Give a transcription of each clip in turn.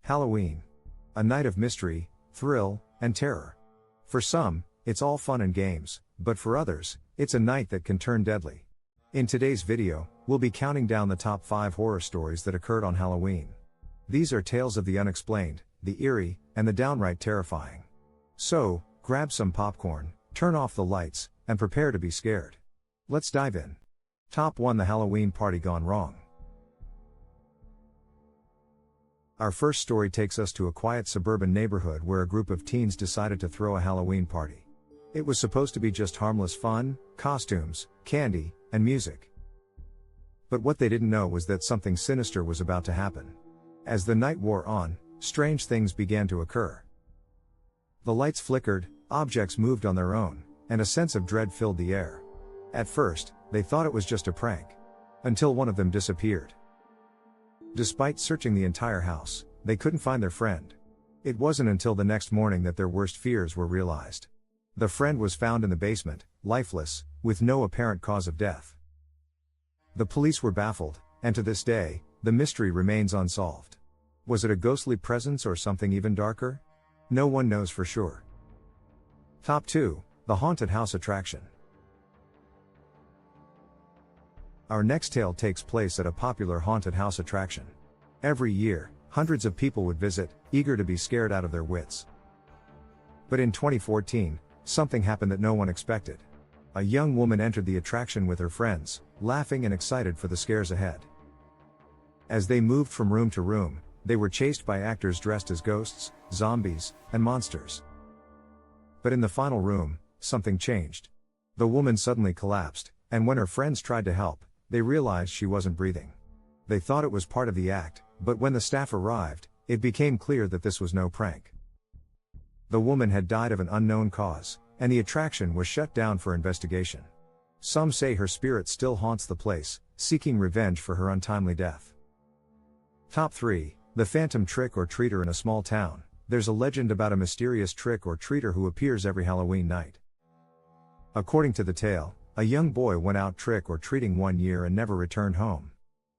Halloween. A night of mystery, thrill, and terror. For some, it's all fun and games, but for others, it's a night that can turn deadly. In today's video, we'll be counting down the top 5 horror stories that occurred on Halloween. These are tales of the unexplained, the eerie, and the downright terrifying. So, grab some popcorn, turn off the lights, and prepare to be scared. Let's dive in. Top 1: The Halloween Party Gone Wrong. Our first story takes us to a quiet suburban neighborhood where a group of teens decided to throw a Halloween party. It was supposed to be just harmless fun, costumes, candy, and music. But what they didn't know was that something sinister was about to happen. As the night wore on, strange things began to occur. The lights flickered, objects moved on their own, and a sense of dread filled the air. At first, they thought it was just a prank. Until one of them disappeared. Despite searching the entire house, they couldn't find their friend. It wasn't until the next morning that their worst fears were realized. The friend was found in the basement, lifeless, with no apparent cause of death. The police were baffled, and to this day, the mystery remains unsolved. Was it a ghostly presence or something even darker? No one knows for sure. Top 2: The Haunted House Attraction. Our next tale takes place at a popular haunted house attraction. Every year, hundreds of people would visit, eager to be scared out of their wits. But in 2014, something happened that no one expected. A young woman entered the attraction with her friends, laughing and excited for the scares ahead. As they moved from room to room, they were chased by actors dressed as ghosts, zombies, and monsters. But in the final room, something changed. The woman suddenly collapsed, and when her friends tried to help, they realized she wasn't breathing. They thought it was part of the act, but when the staff arrived, it became clear that this was no prank. The woman had died of an unknown cause, and the attraction was shut down for investigation. Some say her spirit still haunts the place, seeking revenge for her untimely death. Top 3: The Phantom Trick-or-Treater. In a small town, there's a legend about a mysterious trick-or-treater who appears every Halloween night. According to the tale, a young boy went out trick-or-treating one year and never returned home.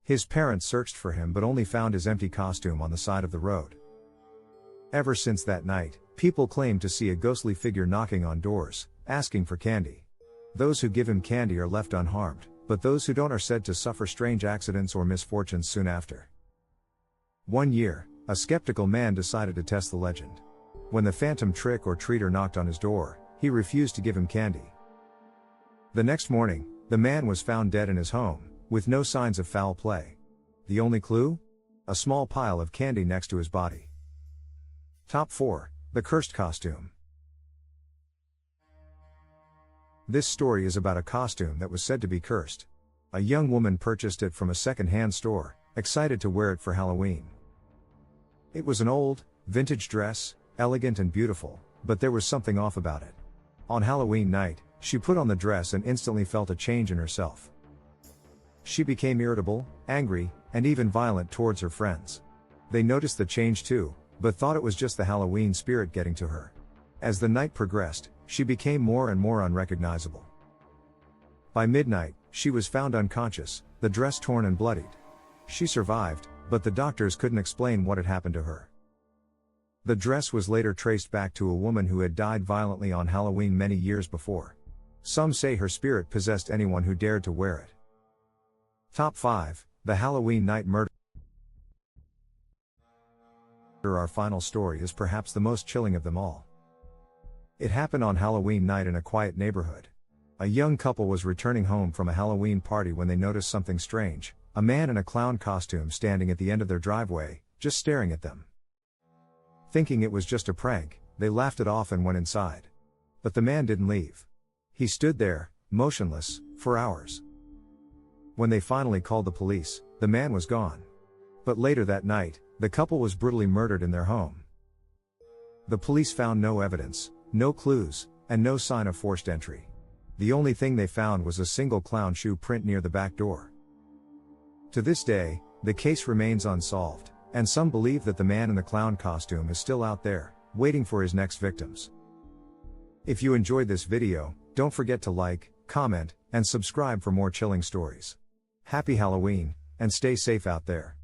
His parents searched for him but only found his empty costume on the side of the road. Ever since that night, people claim to see a ghostly figure knocking on doors, asking for candy. Those who give him candy are left unharmed, but those who don't are said to suffer strange accidents or misfortunes soon after. One year, a skeptical man decided to test the legend. When the phantom trick-or-treater knocked on his door, he refused to give him candy. The next morning, the man was found dead in his home, with no signs of foul play. The only clue? A small pile of candy next to his body. Top 4: The Cursed Costume. This story is about a costume that was said to be cursed. A young woman purchased it from a second-hand store, excited to wear it for Halloween. It was an old, vintage dress, elegant and beautiful, but there was something off about it. On Halloween night, she put on the dress and instantly felt a change in herself. She became irritable, angry, and even violent towards her friends. They noticed the change too, but thought it was just the Halloween spirit getting to her. As the night progressed, she became more and more unrecognizable. By midnight, she was found unconscious, the dress torn and bloodied. She survived, but the doctors couldn't explain what had happened to her. The dress was later traced back to a woman who had died violently on Halloween many years before. Some say her spirit possessed anyone who dared to wear it. Top 5: The Halloween Night Murder. Our final story is perhaps the most chilling of them all. It happened on Halloween night in a quiet neighborhood. A young couple was returning home from a Halloween party when they noticed something strange: a man in a clown costume standing at the end of their driveway, just staring at them. Thinking it was just a prank, they laughed it off and went inside. But the man didn't leave. He stood there, motionless, for hours. When they finally called the police, the man was gone. But later that night, the couple was brutally murdered in their home. The police found no evidence, no clues, and no sign of forced entry. The only thing they found was a single clown shoe print near the back door. To this day, the case remains unsolved, and some believe that the man in the clown costume is still out there, waiting for his next victims. If you enjoyed this video, don't forget to like, comment, and subscribe for more chilling stories. Happy Halloween, and stay safe out there.